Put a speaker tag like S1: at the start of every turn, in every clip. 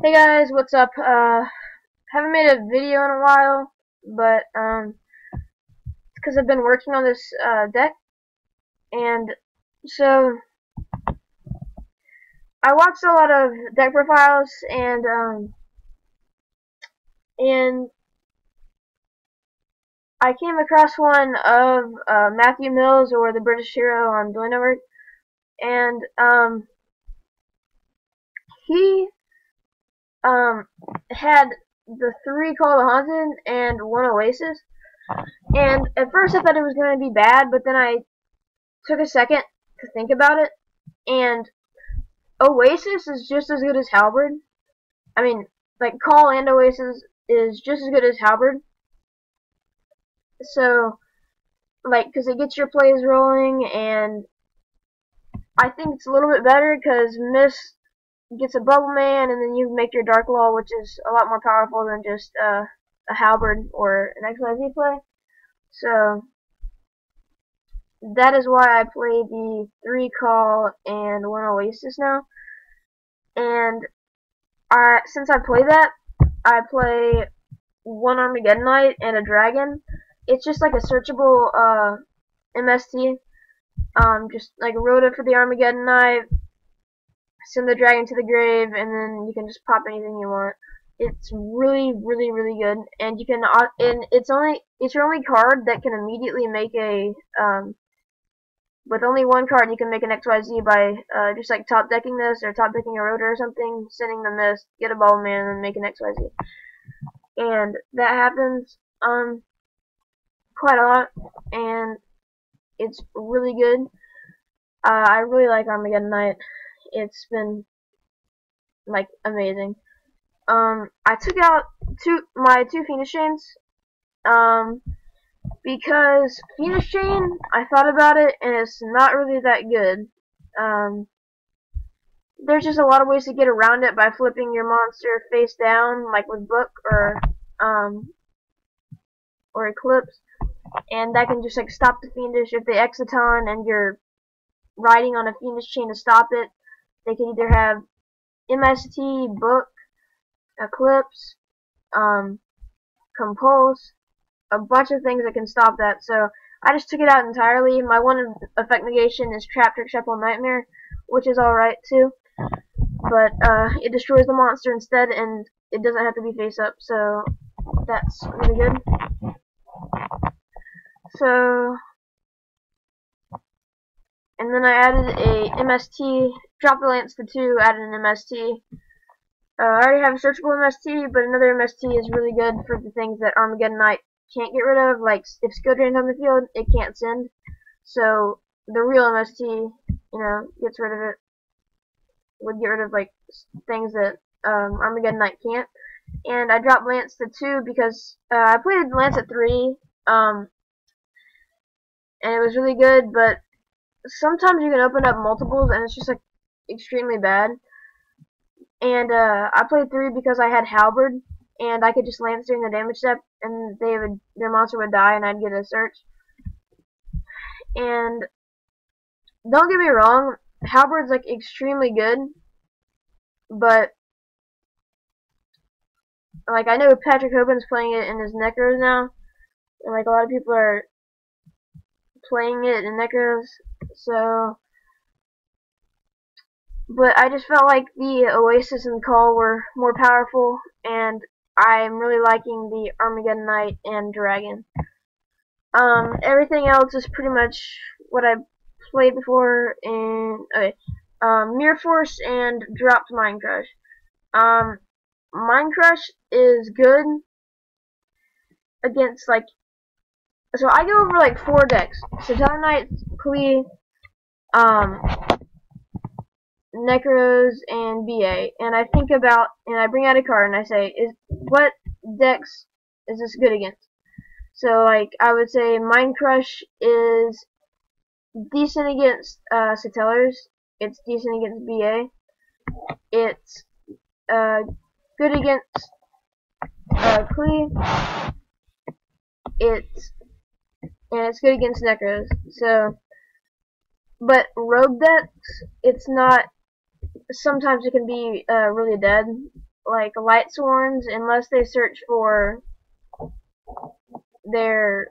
S1: Hey guys, what's up? Haven't made a video in a while, but it's because I've been working on this deck, and so I watched a lot of deck profiles, and I came across one of Matthew Mills, or the British Hero on Dueling Network, and he had the 3 Call the Haunted and 1 Oasis, and at first I thought it was going to be bad, but then I took a second to think about it, and Oasis is just as good as Halberd. I mean, like, Call and Oasis is just as good as Halberd. So, like, because it gets your plays rolling, and I think it's a little bit better because Mist gets a Bubble Man, and then you make your Dark Law, which is a lot more powerful than just a Halberd or an XYZ play. So, that is why I play the 3 Call and 1 Oasis now. And since I play that, I play 1 Armageddonite and a Dragon. It's just like a searchable MST. Just like Rhoda for the Armageddonite, send the Dragon to the grave, and then you can just pop anything you want. It's really, really, really good, and you can, and it's your only card that can immediately make a with only 1 card, you can make an XYZ by just like top decking this or top decking a Rhoda or something, sending the Mist, get a Ball Man, and make an XYZ. And that happens quite a lot, and it's really good. I really like Armageddonite. It's been like amazing. I took out my two Phoenix Chains because Phoenix Chain, I thought about it, and it's not really that good. There's just a lot of ways to get around it by flipping your monster face down, like with Book or Eclipse, and that can just like stop the Fiendish. If they Exiton and you're riding on a Phoenix Chain to stop it, they can either have MST, Book, Eclipse, Compulse, a bunch of things that can stop that. So I just took it out entirely. My one effect negation is Trap, Trick, Shuffle, Nightmare, which is alright too. But it destroys the monster instead, and it doesn't have to be face up, so that's really good. So, and then I added a MST, dropped the Lance to 2, added an MST. I already have a searchable MST, but another MST is really good for the things that Armageddonite can't get rid of, like if skill drain's on the field, it can't send. So the real MST, gets rid of it. Would get rid of like things that Armageddonite can't. And I dropped Lance to 2 because I played Lance at 3, and it was really good, but sometimes you can open up multiples and it's just like extremely bad. And I played 3 because I had Halberd, and I could just Lance during the damage step, and their monster would die, and I'd get a search. And don't get me wrong, Halberd's like extremely good, but like I know Patrick Hoban's playing it in his Necros now, and like a lot of people are playing it in Necros, so. But I just felt like the Oasis and Call were more powerful, and I'm really liking the Armageddonite and Dragon. Everything else is pretty much what I played before, and Mirror Force and dropped Mind Crush. Mind Crush is good against like, so I go over like 4 decks: Satellite Knights, Klee, Necros, and BA, and I think about, and I bring out a card and I say, what decks is this good against? So like I would say Mind Crush is decent against Satellars. It's decent against BA. It's good against Klee. It's good against Necros. So, but rogue decks, it's not. Sometimes it can be really dead, like light sworns unless they search for their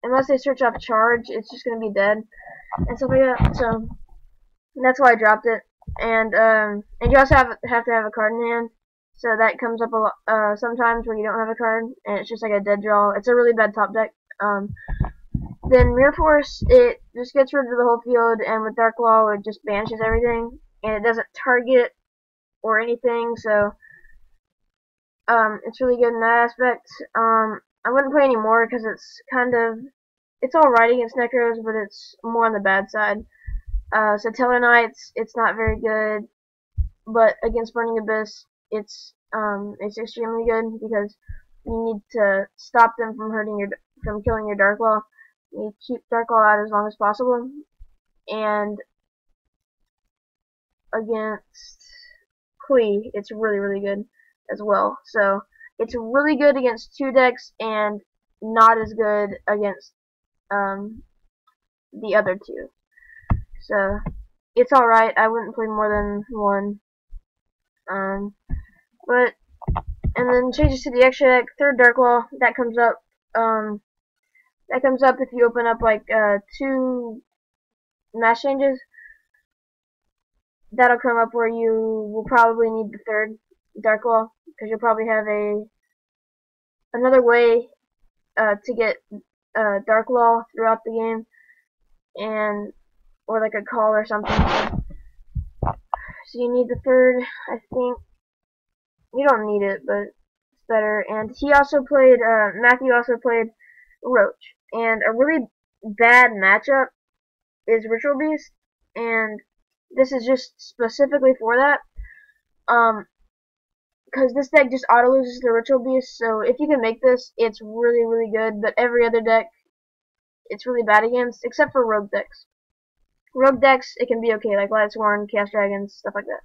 S1: unless they search up charge, it's just gonna be dead and stuff like that. So that's why I dropped it. And you also have to have a card in hand. So that comes up a lot, sometimes when you don't have a card and it's just like a dead draw. It's a really bad top deck. Then Mirror Force, it just gets rid of the whole field, and with Dark Law it just banishes everything, and it doesn't target or anything. So it's really good in that aspect. I wouldn't play anymore because it's alright against Necros, but it's more on the bad side. So Tellarknights, it's not very good, but against Burning Abyss, it's extremely good because you need to stop them from killing your Dark Law. You keep Dark Law out as long as possible, and against Klee, it's really good as well. So it's really good against 2 decks and not as good against the other 2. So it's alright. I wouldn't play more than one. But and then changes to the extra deck. Third Dark Law that comes up. That comes up if you open up like 2 mass changes. That'll come up where you will probably need the third Dark Law because you'll probably have another way to get Dark Law throughout the game, or like a call or something. So you need the third. I think you don't need it, but it's better. And he also played. Matthew also played Roach, and a really bad matchup is Ritual Beast, and this is just specifically for that. Because this deck just auto loses the Ritual Beast, so if you can make this, it's really good. But every other deck, it's really bad against, except for rogue decks. Rogue decks, it can be okay, like Light Sworn, Chaos Dragons, stuff like that.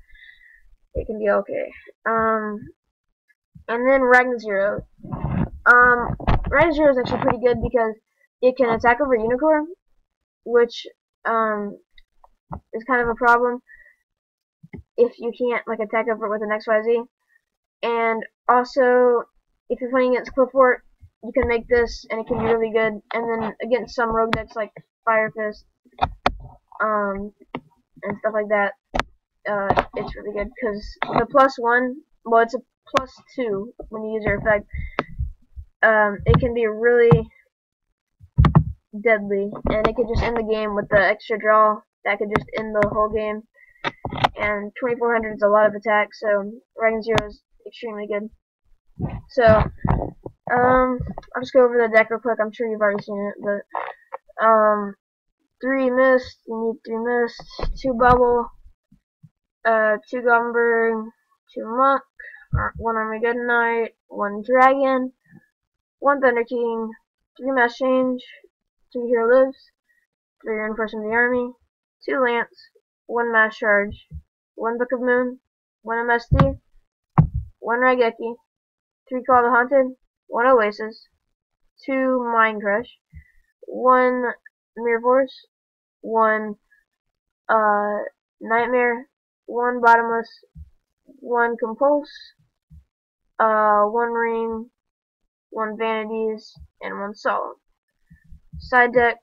S1: It can be okay. And then Ragnar Zero. Ragnar Zero is actually pretty good because it can attack over Unicorn, which is kind of a problem if you can't like attack over it with an XYZ. And also, if you're playing against Cliffort, you can make this, and it can be really good. And then against some rogue decks like Fire Fist, and stuff like that, it's really good because the +1, well, it's a +2 when you use your effect. It can be really deadly, and it could just end the game with the extra draw. That could just end the whole game. And 2400 is a lot of attack, so Ragnar Zero is extremely good. So, I'll just go over the deck real quick. I'm sure you've already seen it, but 3 Mist, you need 3 Mist, 2 Bubble, 2 Gumberg, 2 Monk, 1 Armageddon Knight, 1 Dragon, 1 Thunder King, 3 Mass Change, 2 Hero Lives, 3 Reinforcement of the Army, 2 Lance, 1 Mass Charge, 1 Book of Moon, 1 MST, 1 Raigeki, 3 Call the Haunted, 1 Oasis, 2 Mind Crush, 1 Mirror Force, 1 Nightmare, 1 Bottomless, 1 Compulse, 1 Ring, 1 Vanities, and 1 Solemn. Side deck,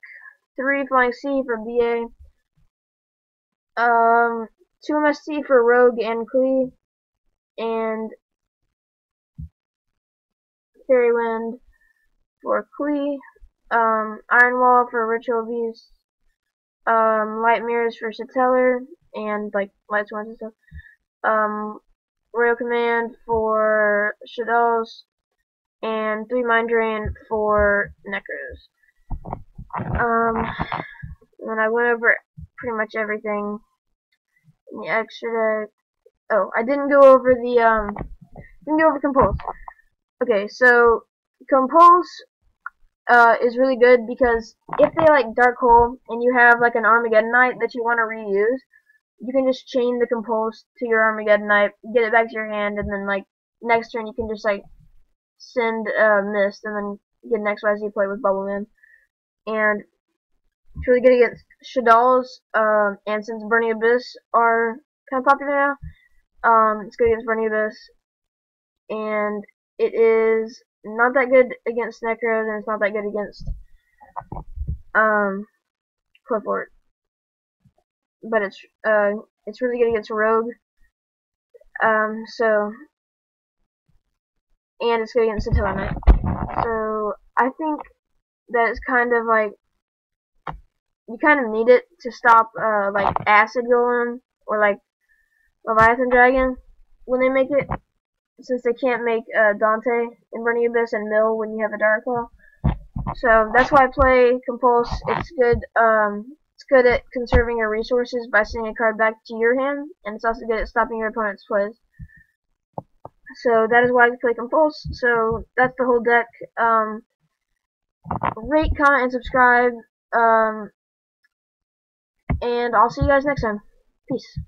S1: 3 Flying C for BA, 2 MST for Rogue and Klee, and Fairy Wind for Klee, Iron Wall for Ritual Beast, Light Mirrors for Satellar, and like Light Swords and stuff, Royal Command for Shadows, and 3 Mind Drain for Necros. And I went over pretty much everything in the extra deck. Oh, I didn't go over Compulse. Okay, so Compulse is really good because if they like Dark Hole and you have like an Armageddon Knight that you want to reuse, you can just chain the Compulse to your Armageddon Knight, get it back to your hand, and then like next turn you can just like send Mist and then get an XYZ play with Bubbleman. And it's really good against Shaddolls, and since Burning Abyss are kind of popular now, it's good against Burning Abyss. and it is not that good against Necros, and it's not that good against Clipboard. But it's really good against Rogue. So, and it's good against Attila Knight. So I think that it's kind of like you kind of need it to stop like Acid Golem or like Leviathan Dragon when they make it, since they can't make Dante in Burning Abyss and Mill when you have a Dark Claw. So that's why I play Compulse. It's good. It's good at conserving your resources by sending a card back to your hand, and it's also good at stopping your opponent's plays. So that is why I play Compulse. So that's the whole deck. Rate, comment, and subscribe. And I'll see you guys next time. Peace.